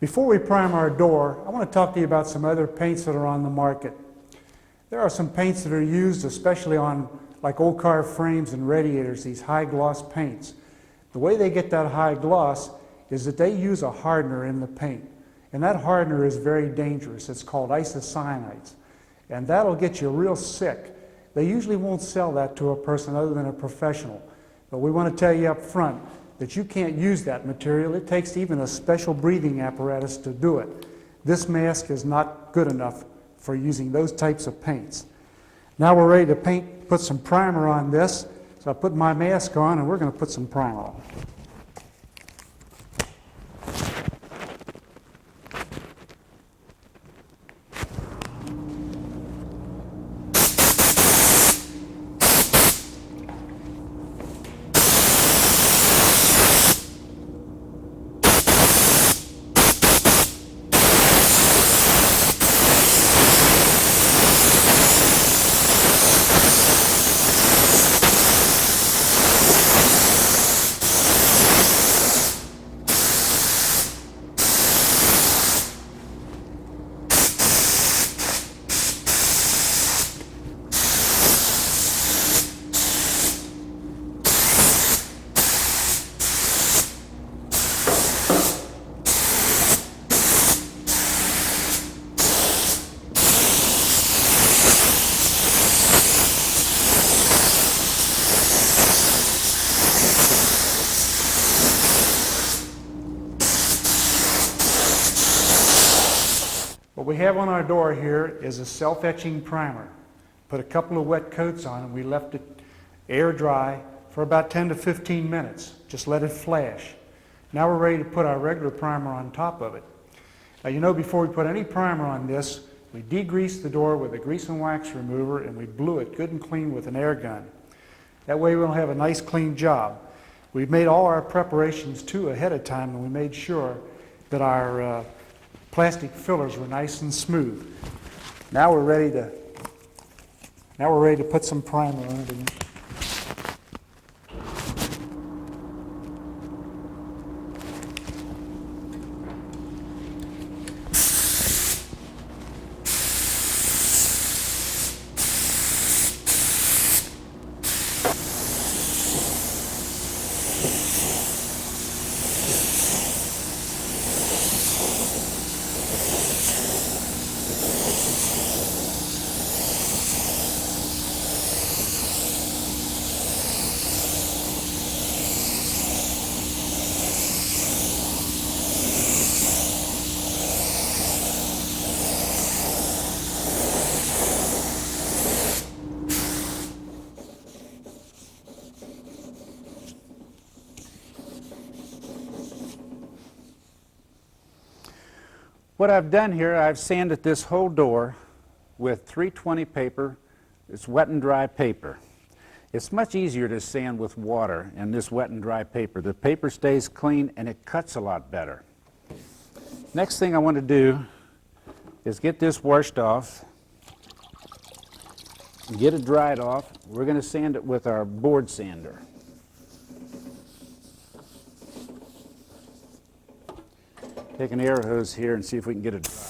Before we prime our door, I want to talk to you about some other paints that are on the market. There are some paints that are used especially on like old car frames and radiators, these high gloss paints. The way they get that high gloss is that they use a hardener in the paint. And that hardener is very dangerous. It's called isocyanates. And that'll get you real sick. They usually won't sell that to a person other than a professional. But we want to tell you up front that you can't use that material. It takes even a special breathing apparatus to do it. This mask is not good enough for using those types of paints. Now we're ready to put some primer on this. So I put my mask on and we're going to put some primer on. What we have on our door here is a self-etching primer. Put a couple of wet coats on and we left it air dry for about 10 to 15 minutes. Just let it flash. Now we're ready to put our regular primer on top of it. Now you know before we put any primer on this, we degreased the door with a grease and wax remover and we blew it good and clean with an air gun. That way we'll have a nice clean job. We've made all our preparations too ahead of time and we made sure that our plastic fillers were nice and smooth. Now we're ready to put some primer on it. What I've done here, I've sanded this whole door with 320 paper. It's wet and dry paper. It's much easier to sand with water in this wet and dry paper. The paper stays clean and it cuts a lot better. Next thing I want to do is get this washed off, get it dried off. We're going to sand it with our board sander. Take an air hose here and see if we can get it dry.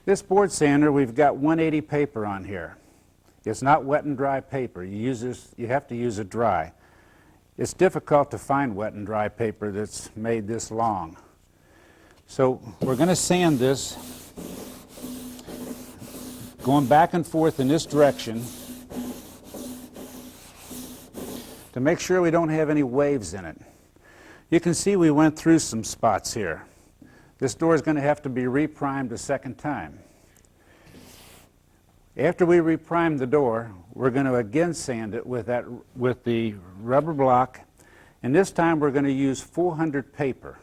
This board sander, we've got 180 paper on here. It's not wet and dry paper. You have to use it dry. It's difficult to find wet and dry paper that's made this long. So we're going to sand this, going back and forth in this direction to make sure we don't have any waves in it. You can see we went through some spots here. this door is going to have to be reprimed a second time. After we reprime the door, we're going to again sand it with the rubber block, and this time we're going to use 400 paper.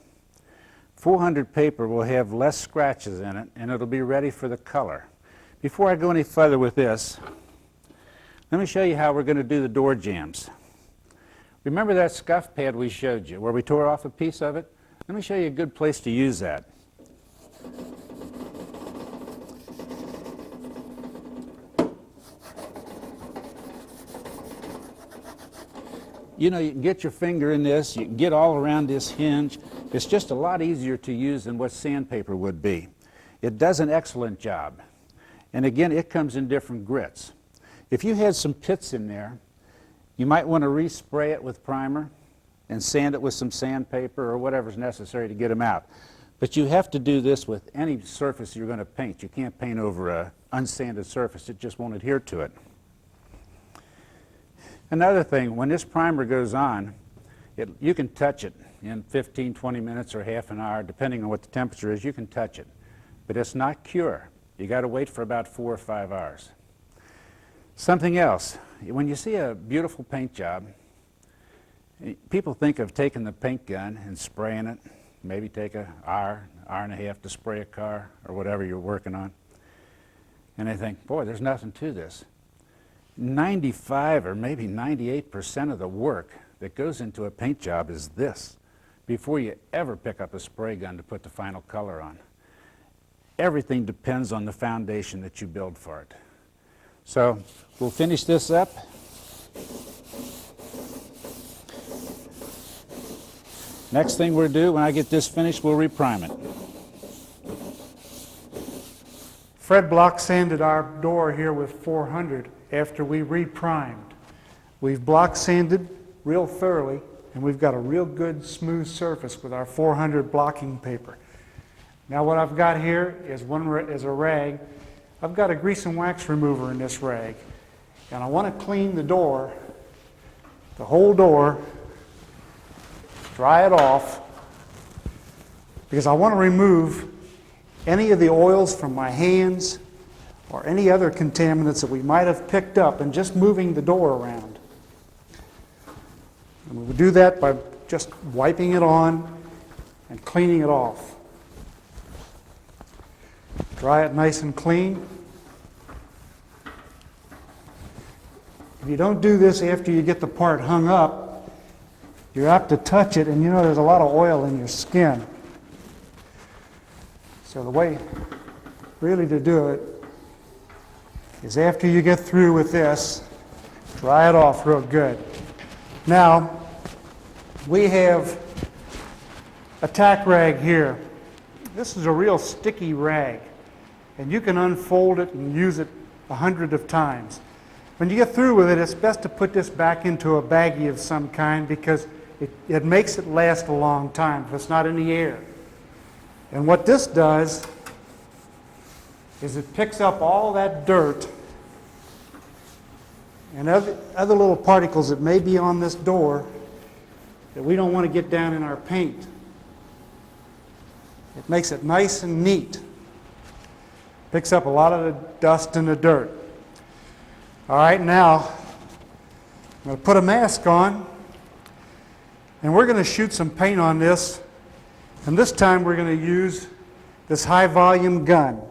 400 paper will have less scratches in it, and it'll be ready for the color. Before I go any further with this, let me show you how we're going to do the door jambs. Remember that scuff pad we showed you, where we tore off a piece of it? Let me show you a good place to use that. You know, you can get your finger in this, you can get all around this hinge. It's just a lot easier to use than what sandpaper would be. It does an excellent job. And again, it comes in different grits. If you had some pits in there, you might want to respray it with primer and sand it with some sandpaper or whatever's necessary to get them out. But you have to do this with any surface you're going to paint. You can't paint over an unsanded surface. It just won't adhere to it. Another thing, when this primer goes on, you can touch it in 15, 20 minutes or half an hour, depending on what the temperature is. You can touch it. But it's not cure. You got to wait for about 4 or 5 hours. Something else, when you see a beautiful paint job, people think of taking the paint gun and spraying it, maybe take an hour and a half to spray a car or whatever you're working on. And they think, boy, there's nothing to this. 95 or maybe 98% of the work that goes into a paint job is this, before you ever pick up a spray gun to put the final color on. Everything depends on the foundation that you build for it. So we'll finish this up. Next thing we'll do, when I get this finished, we'll reprime it. Fred block sanded our door here with 400 after we reprimed. We've block sanded real thoroughly, and we've got a real good smooth surface with our 400 blocking paper. Now what I've got here is a rag. I've got a grease and wax remover in this rag, and I want to clean the door, the whole door, dry it off, because I want to remove any of the oils from my hands or any other contaminants that we might have picked up in just moving the door around. And we would do that by just wiping it on and cleaning it off. Dry it nice and clean. If you don't do this after you get the part hung up, you're apt to touch it, and you know there's a lot of oil in your skin. So the way really to do it is after you get through with this, dry it off real good. Now, we have a tack rag here. This is a real sticky rag, and you can unfold it and use it 100 of times. When you get through with it, it's best to put this back into a baggie of some kind, because it makes it last a long time if it's not in the air. And what this does is it picks up all that dirt and other little particles that may be on this door that we don't want to get down in our paint. It makes it nice and neat. Picks up a lot of the dust and the dirt. All right, now I'm going to put a mask on, and we're going to shoot some paint on this, and this time we're going to use this high volume gun.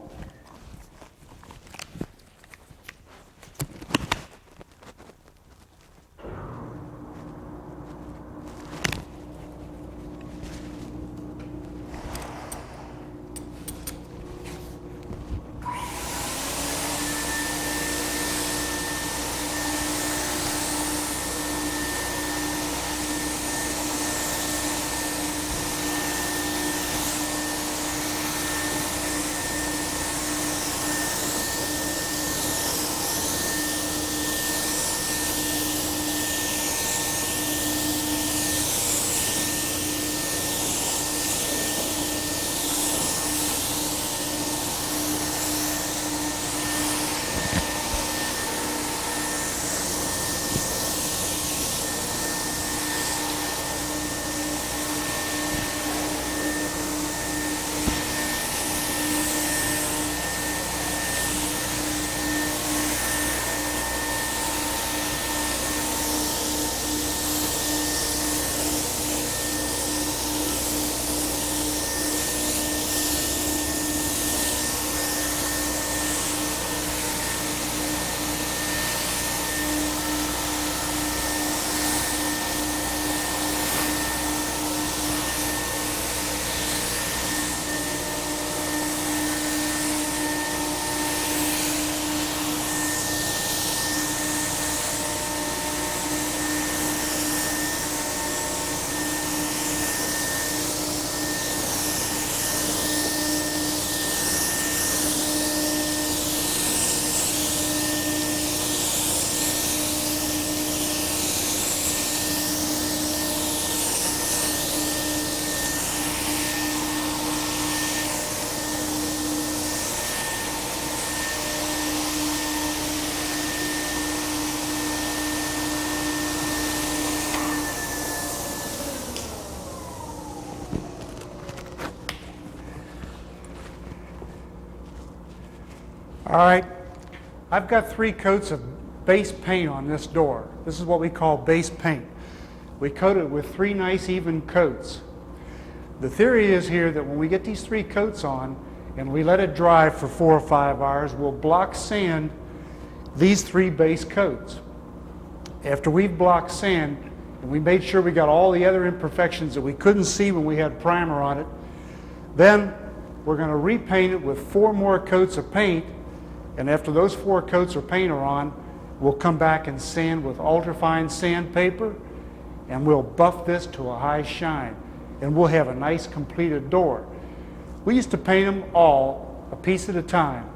All right, I've got 3 coats of base paint on this door. This is what we call base paint. We coat it with 3 nice even coats. The theory is here that when we get these 3 coats on and we let it dry for 4 or 5 hours, we'll block sand these 3 base coats. After we've blocked sand and we made sure we got all the other imperfections that we couldn't see when we had primer on it, then we're going to repaint it with 4 more coats of paint, and after those 4 coats of paint are on, we'll come back and sand with ultrafine sandpaper, and we'll buff this to a high shine, and we'll have a nice completed door. We used to paint them all a piece at a time.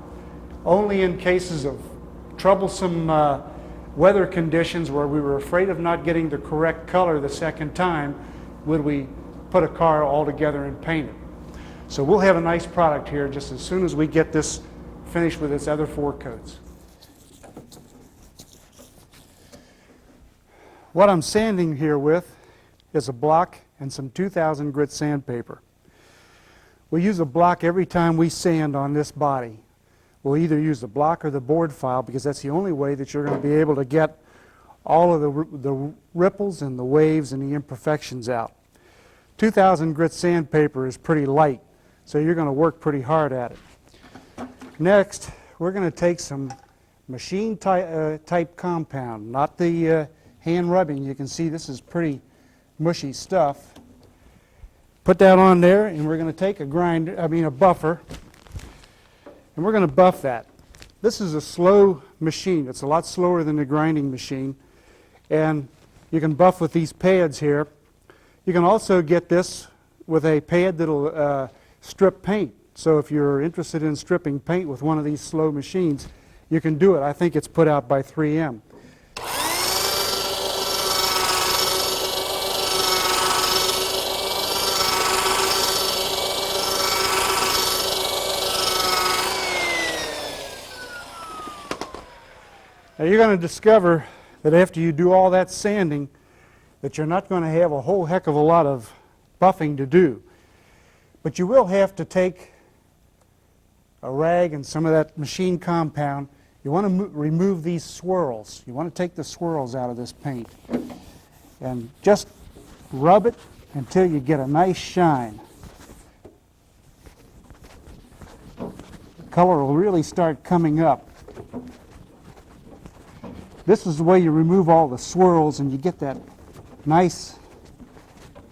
Only in cases of troublesome weather conditions where we were afraid of not getting the correct color the second time would we put a car all together and paint it. So we'll have a nice product here just as soon as we get this finished with its other 4 coats. What I'm sanding here with is a block and some 2000 grit sandpaper. We use a block every time we sand on this body. We'll either use the block or the board file because that's the only way that you're going to be able to get all of the ripples and the waves and the imperfections out. 2000 grit sandpaper is pretty light, so you're going to work pretty hard at it. Next, we're going to take some machine type compound, not the hand rubbing. You can see this is pretty mushy stuff. Put that on there, and we're going to take a buffer, and we're going to buff that. This is a slow machine. It's a lot slower than the grinding machine, and you can buff with these pads here. You can also get this with a pad that'll strip paint. So if you're interested in stripping paint with one of these slow machines, you can do it. I think it's put out by 3M. Now you're going to discover that after you do all that sanding, that you're not going to have a whole heck of a lot of buffing to do. But you will have to take a rag and some of that machine compound. You want to remove these swirls. You want to take the swirls out of this paint. And just rub it until you get a nice shine. The color will really start coming up. This is the way you remove all the swirls and you get that nice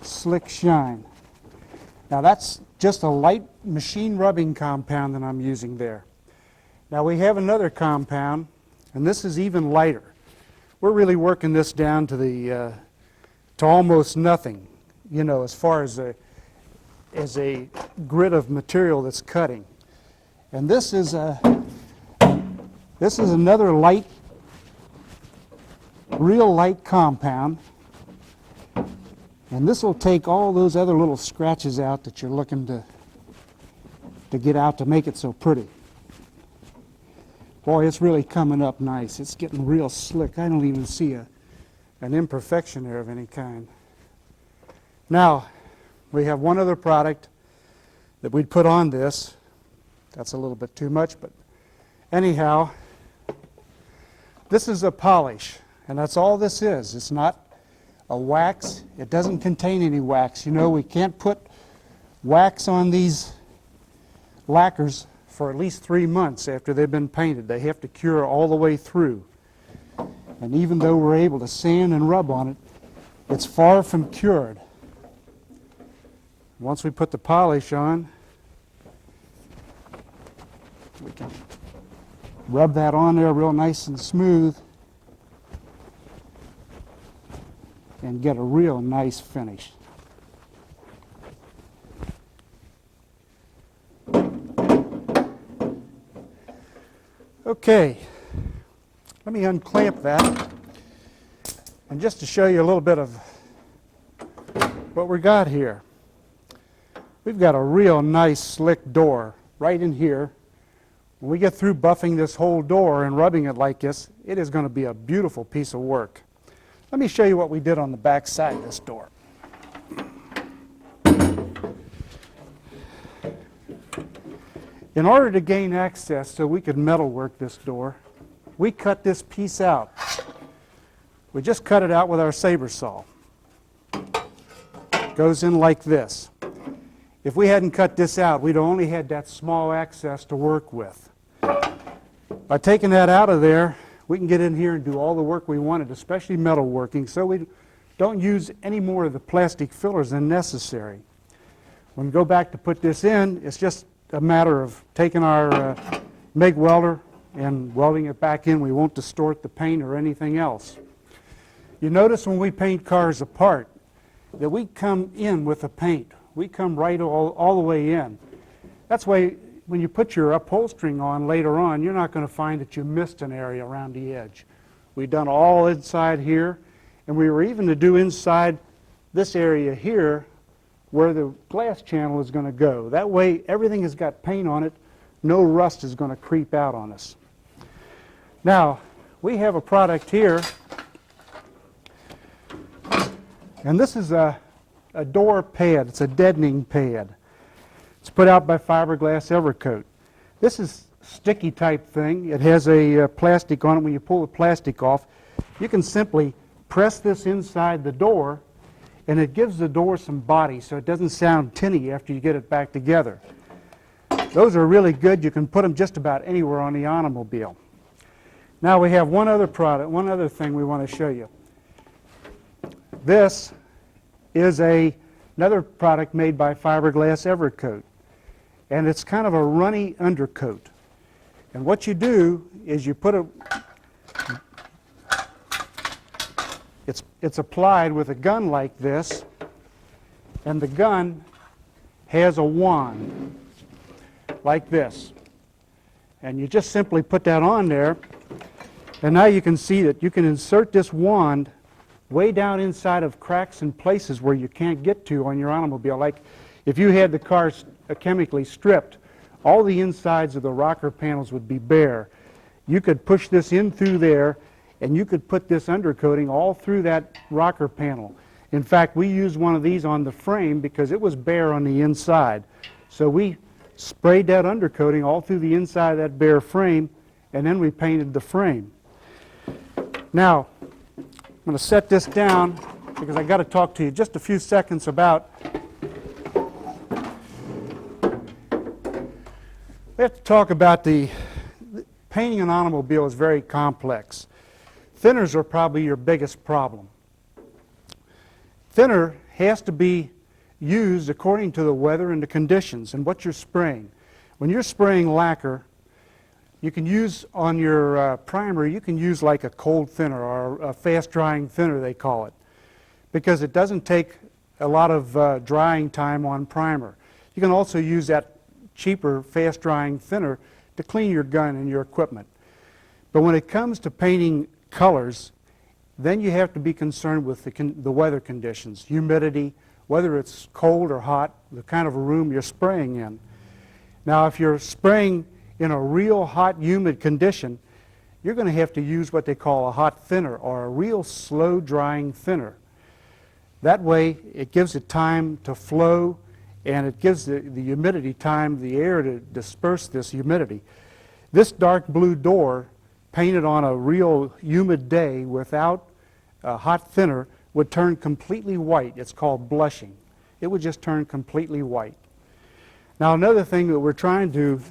slick shine. Now that's just a light machine rubbing compound that I'm using there. Now we have another compound, and this is even lighter. We're really working this down to to almost nothing, you know, as far as a grit of material that's cutting. And this is another light, real light compound. And this will take all those other little scratches out that you're looking to get out to make it so pretty. Boy, it's really coming up nice. It's getting real slick. I don't even see an imperfection there of any kind. Now, we have one other product that we'd put on this. That's a little bit too much, but anyhow, this is a polish, and that's all this is. It's not a wax. It doesn't contain any wax. You know, we can't put wax on these lacquers for at least 3 months after they've been painted. They have to cure all the way through. And even though we're able to sand and rub on it, it's far from cured. Once we put the polish on, we can rub that on there real nice and smooth and get a real nice finish. Okay, let me unclamp that, and just to show you a little bit of what we got here. We've got a real nice slick door right in here. When we get through buffing this whole door and rubbing it like this, it is going to be a beautiful piece of work. Let me show you what we did on the back side of this door. In order to gain access so we could metalwork this door, we cut this piece out. We just cut it out with our saber saw. Goes in like this. If we hadn't cut this out, we'd only had that small access to work with. By taking that out of there, we can get in here and do all the work we wanted, especially metalworking, so we don't use any more of the plastic fillers than necessary. When we go back to put this in, it's just a matter of taking our MIG welder and welding it back in. We won't distort the paint or anything else. You notice when we paint cars apart that we come in with the paint. We come right all the way in. That's why when you put your upholstering on later on, you're not going to find that you missed an area around the edge. We've done all inside here, and we were even to do inside this area here where the glass channel is going to go. That way everything has got paint on it. No rust is going to creep out on us. Now, we have a product here, and this is a door pad. It's a deadening pad. It's put out by Fiberglass Evercoat. This is sticky type thing. It has a plastic on it. When you pull the plastic off, you can simply press this inside the door, and it gives the door some body so it doesn't sound tinny after you get it back together. Those are really good. You can put them just about anywhere on the automobile. Now we have one other product, one other thing we want to show you. This is another product made by Fiberglass Evercoat, and it's kind of a runny undercoat. And what you do is you put it's applied with a gun like this, and the gun has a wand like this. And you just simply put that on there, and now you can see that you can insert this wand way down inside of cracks and places where you can't get to on your automobile. Like if you had the car chemically stripped, all the insides of the rocker panels would be bare. You could push this in through there, and you could put this undercoating all through that rocker panel. In fact, we used one of these on the frame because it was bare on the inside. So we sprayed that undercoating all through the inside of that bare frame, and then we painted the frame. Now, I'm going to set this down because I've got to talk to you just a few seconds about. We have to talk about painting an automobile is very complex. Thinners are probably your biggest problem. Thinner has to be used according to the weather and the conditions and what you're spraying. When you're spraying lacquer, you can use on your primer, you can use like a cold thinner or a fast drying thinner they call it, because it doesn't take a lot of drying time on primer. You can also use that cheaper fast drying thinner to clean your gun and your equipment. But when it comes to painting colors, then you have to be concerned with the weather conditions, humidity, whether it's cold or hot, the kind of a room you're spraying in. Now, if you're spraying in a real hot, humid condition, you're going to have to use what they call a hot thinner or a real slow drying thinner. That way, it gives it time to flow, and it gives the humidity time, the air to disperse this humidity. This dark blue door, painted on a real humid day without a hot thinner, would turn completely white. It's called blushing. It would just turn completely white. Now, another thing that we're trying to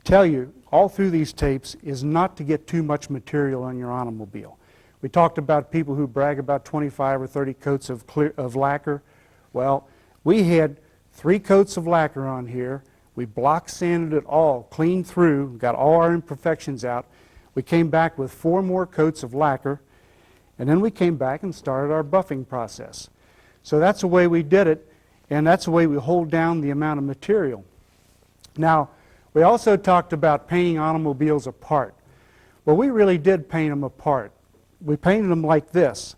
tell you all through these tapes is not to get too much material on your automobile. We talked about people who brag about 25 or 30 coats of lacquer. Well, we had 3 coats of lacquer on here. We block sanded it all clean through, got all our imperfections out. We came back with 4 more coats of lacquer, and then we came back and started our buffing process. So that's the way we did it, and that's the way we hold down the amount of material. Now, we also talked about painting automobiles apart. Well, we really did paint them apart. We painted them like this.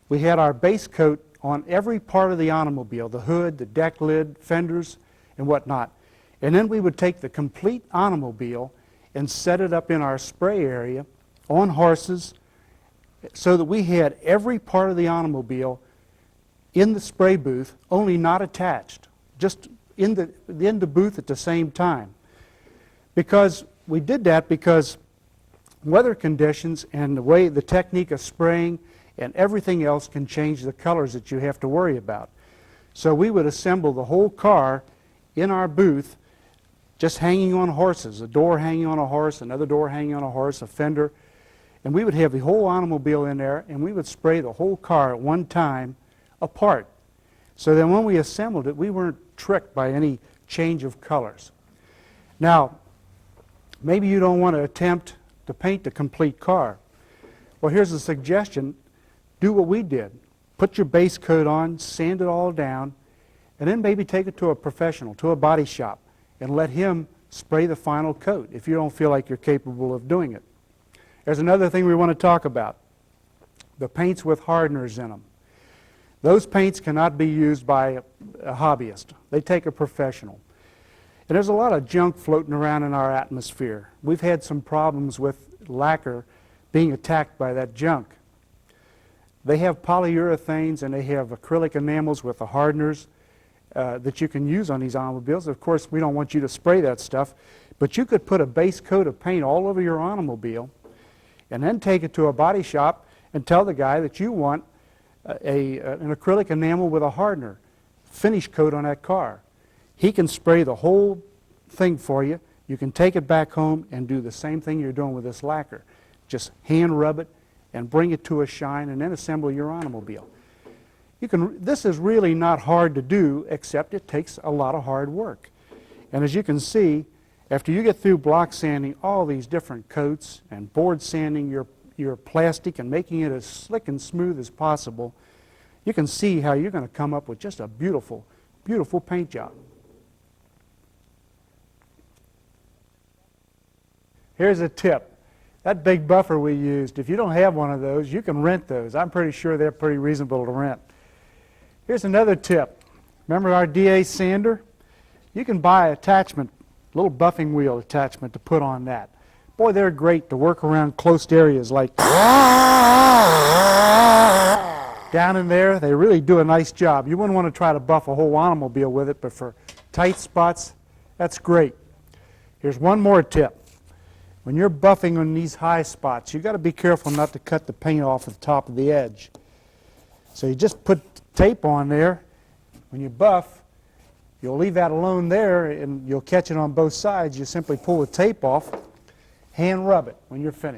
We had our base coat on every part of the automobile, the hood, the deck lid, fenders, and whatnot. And then we would take the complete automobile and set it up in our spray area on horses so that we had every part of the automobile in the spray booth, only not attached, just in the booth at the same time. Because we did that because weather conditions and the way the technique of spraying and everything else can change the colors that you have to worry about. So we would assemble the whole car in our booth just hanging on horses, a door hanging on a horse, another door hanging on a horse, a fender, and we would have the whole automobile in there and we would spray the whole car at one time apart. So then when we assembled it, we weren't tricked by any change of colors. Now, maybe you don't want to attempt to paint the complete car. Well, here's a suggestion. Do what we did. Put your base coat on, sand it all down, and then maybe take it to a professional, to a body shop, and let him spray the final coat if you don't feel like you're capable of doing it. There's another thing we want to talk about. The paints with hardeners in them. Those paints cannot be used by a hobbyist. They take a professional. And there's a lot of junk floating around in our atmosphere. We've had some problems with lacquer being attacked by that junk. They have polyurethanes and they have acrylic enamels with the hardeners that you can use on these automobiles. Of course, we don't want you to spray that stuff, but you could put a base coat of paint all over your automobile and then take it to a body shop and tell the guy that you want an acrylic enamel with a hardener, finish coat on that car. He can spray the whole thing for you. You can take it back home and do the same thing you're doing with this lacquer. Just hand rub it and bring it to a shine and then assemble your automobile. This is really not hard to do, except it takes a lot of hard work. And as you can see, after you get through block sanding all these different coats and board sanding your plastic and making it as slick and smooth as possible, you can see how you're going to come up with just a beautiful, beautiful paint job. Here's a tip. That big buffer we used, if you don't have one of those, you can rent those. I'm pretty sure they're pretty reasonable to rent. Here's another tip. Remember our DA sander? You can buy an attachment, a little buffing wheel attachment to put on that. Boy, they're great to work around closed areas like down in there. They really do a nice job. You wouldn't want to try to buff a whole automobile with it, but for tight spots, that's great. Here's one more tip. When you're buffing on these high spots, you've got to be careful not to cut the paint off at the top of the edge. So you just put tape on there. When you buff, you'll leave that alone there and you'll catch it on both sides. You simply pull the tape off, hand rub it when you're finished.